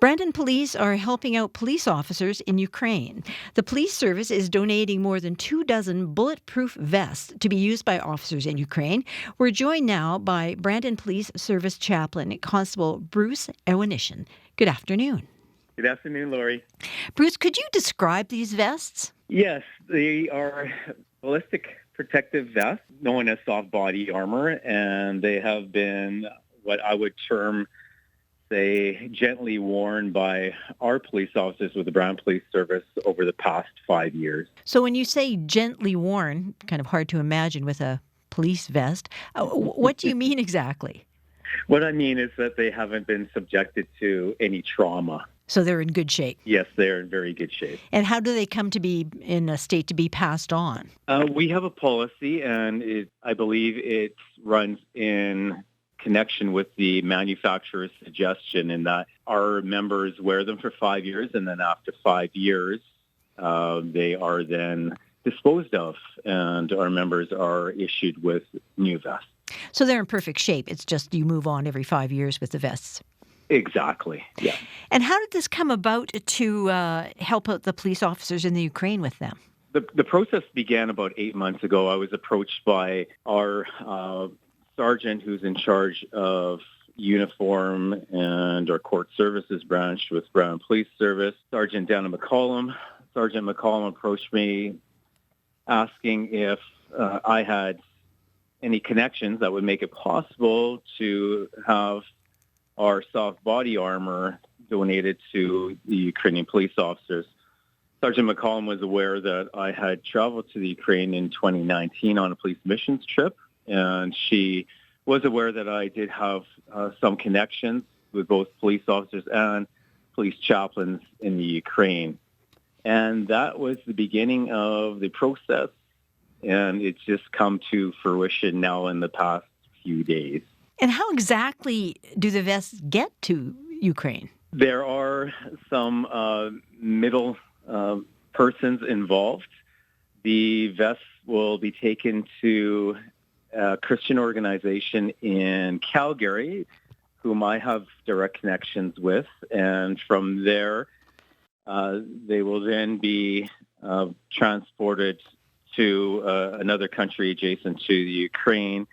Brandon police are helping out police officers in Ukraine. The police service is donating more than 24 bulletproof vests to be used by officers in Ukraine. We're joined now by Brandon Police Service Chaplain, Constable Bruce Ewanyshyn. Good afternoon. Good afternoon, Lori. Bruce, could you describe these vests? Yes, they are ballistic protective vests, known as soft body armor, and they have been what I would term, say, gently worn by our police officers with the Brandon Police Service over the past 5 years. So when you say gently worn, kind of hard to imagine with a police vest, what do you mean exactly? What I mean is that they haven't been subjected to any trauma. So they're in good shape? Yes, they're in very good shape. And how do they come to be in a state to be passed on? We have a policy, and I believe it runs in connection with the manufacturer's suggestion in that our members wear them for 5 years, and then after 5 years, they are then disposed of, and our members are issued with new vests. So they're in perfect shape. It's just you move on every 5 years with the vests. Exactly, yeah. And how did this come about to help out the police officers in the Ukraine with them? The process began about 8 months ago. I was approached by our sergeant who's in charge of uniform and our court services branch with Brandon Police Service, Sergeant Dana McCollum. Sergeant McCollum approached me asking if I had any connections that would make it possible to have our soft body armor donated to the Ukrainian police officers. Sergeant McCollum was aware that I had traveled to the Ukraine in 2019 on a police missions trip, and she was aware that I did have some connections with both police officers and police chaplains in the Ukraine. And that was the beginning of the process, and it's just come to fruition now in the past few days. And how exactly do the vests get to Ukraine? There are some middle persons involved. The vests will be taken to a Christian organization in Calgary, whom I have direct connections with. And from there, they will then be transported to another country adjacent to the Ukraine.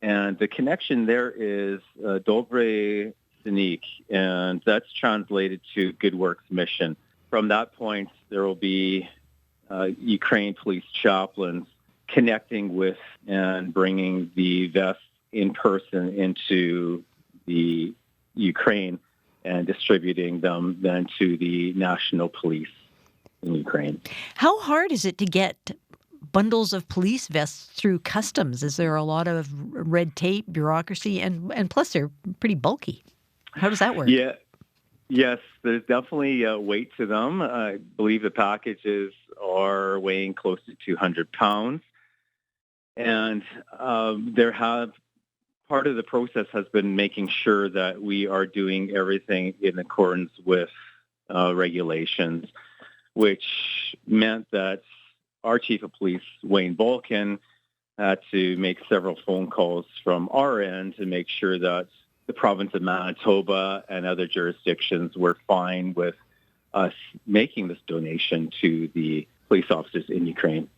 And the connection there is Dobre Synik, and that's translated to Good Works Mission. From that point, there will be Ukraine police chaplains connecting with and bringing the vests in person into the Ukraine and distributing them then to the national police in Ukraine. How hard is it to get bundles of police vests through customs? Is there a lot of red tape, bureaucracy, and plus they're pretty bulky? How does that work? Yeah. Yes, there's definitely weight to them. I believe the packages are weighing close to 200 pounds. And part of the process has been making sure that we are doing everything in accordance with regulations, which meant that our chief of police, Wayne Balkin, had to make several phone calls from our end to make sure that the province of Manitoba and other jurisdictions were fine with us making this donation to the police officers in Ukraine.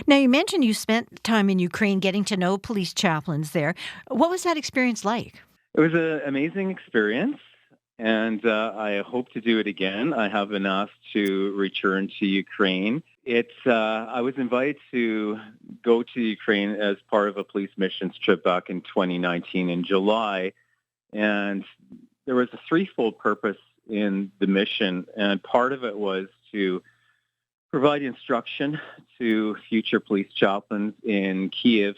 Now, you mentioned you spent time in Ukraine getting to know police chaplains there. What was that experience like? It was an amazing experience, and I hope to do it again. I have been asked to return to Ukraine. I was invited to go to Ukraine as part of a police missions trip back in 2019 in July, and there was a threefold purpose in the mission, and part of it was to provide instruction to future police chaplains in Kyiv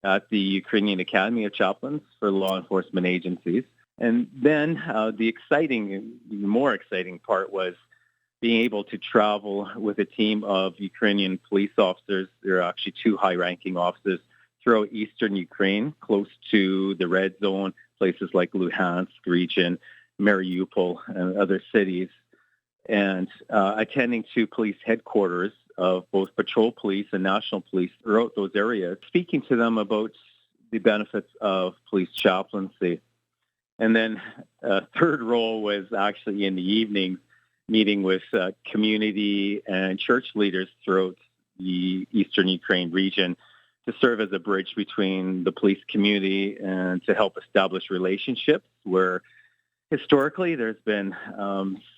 at the Ukrainian Academy of Chaplains for law enforcement agencies. And then the even more exciting part was being able to travel with a team of Ukrainian police officers. There are actually two high-ranking officers throughout eastern Ukraine, close to the red zone, places like Luhansk region, Mariupol, and other cities, and attending to police headquarters of both patrol police and national police throughout those areas, speaking to them about the benefits of police chaplaincy And then a third role was actually in the evenings, meeting with community and church leaders throughout the eastern Ukraine region to serve as a bridge between the police community and to help establish relationships where historically there's been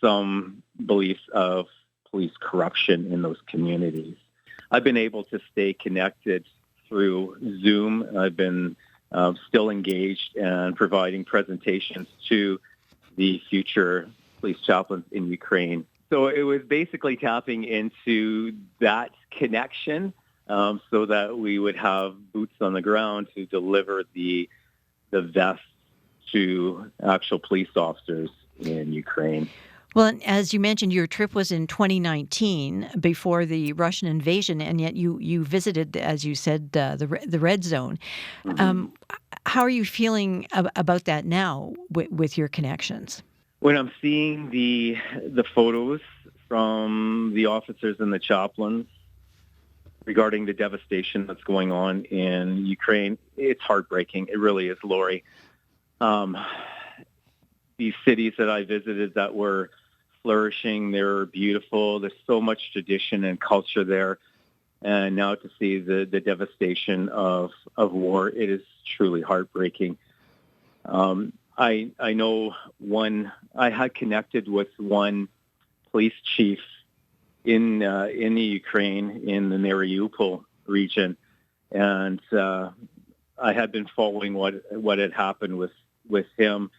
some beliefs of police corruption in those communities. I've been able to stay connected through Zoom. I've been still engaged and providing presentations to the future police chaplains in Ukraine. So it was basically tapping into that connection so that we would have boots on the ground to deliver the vests to actual police officers in Ukraine. Well, and as you mentioned, your trip was in 2019 before the Russian invasion, and yet you visited, as you said, the red zone. Mm-hmm. How are you feeling about that now with your connections? When I'm seeing the photos from the officers and the chaplains regarding the devastation that's going on in Ukraine, it's heartbreaking. It really is, Lori. These cities that I visited that were flourishing, they're beautiful. There's so much tradition and culture there. And now to see the devastation of war, it is truly heartbreaking. I know I had connected with one police chief in the Ukraine, in the Mariupol region. And I had been following what had happened with him.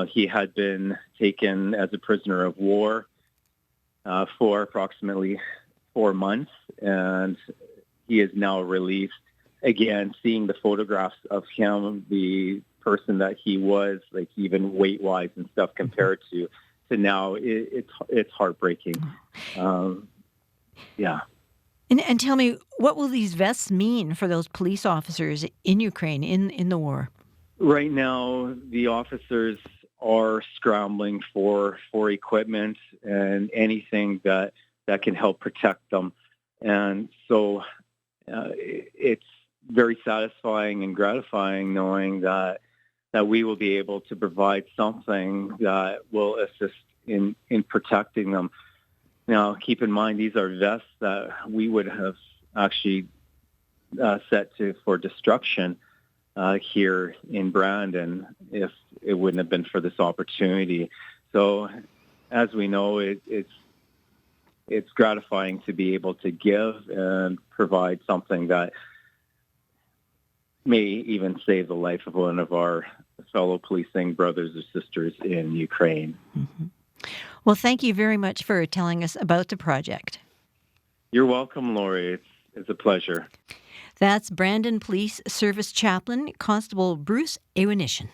He had been taken as a prisoner of war for approximately 4 months, and he is now released. Again, seeing the photographs of him, the person that he was, like even weight-wise and stuff, compared to now, it's heartbreaking. Yeah. And tell me, what will these vests mean for those police officers in Ukraine in the war? Right now, the officers are scrambling for equipment and anything that can help protect them. And so it's very satisfying and gratifying knowing that we will be able to provide something that will assist in protecting them. Now, keep in mind, these are vests that we would have actually set for destruction here in Brandon if it wouldn't have been for this opportunity. So, as we know, it's gratifying to be able to give and provide something that may even save the life of one of our fellow policing brothers or sisters in Ukraine. Mm-hmm. Well, thank you very much for telling us about the project. You're welcome, Lori. It's a pleasure. That's Brandon Police Service Chaplain, Constable Bruce Ewanyshyn.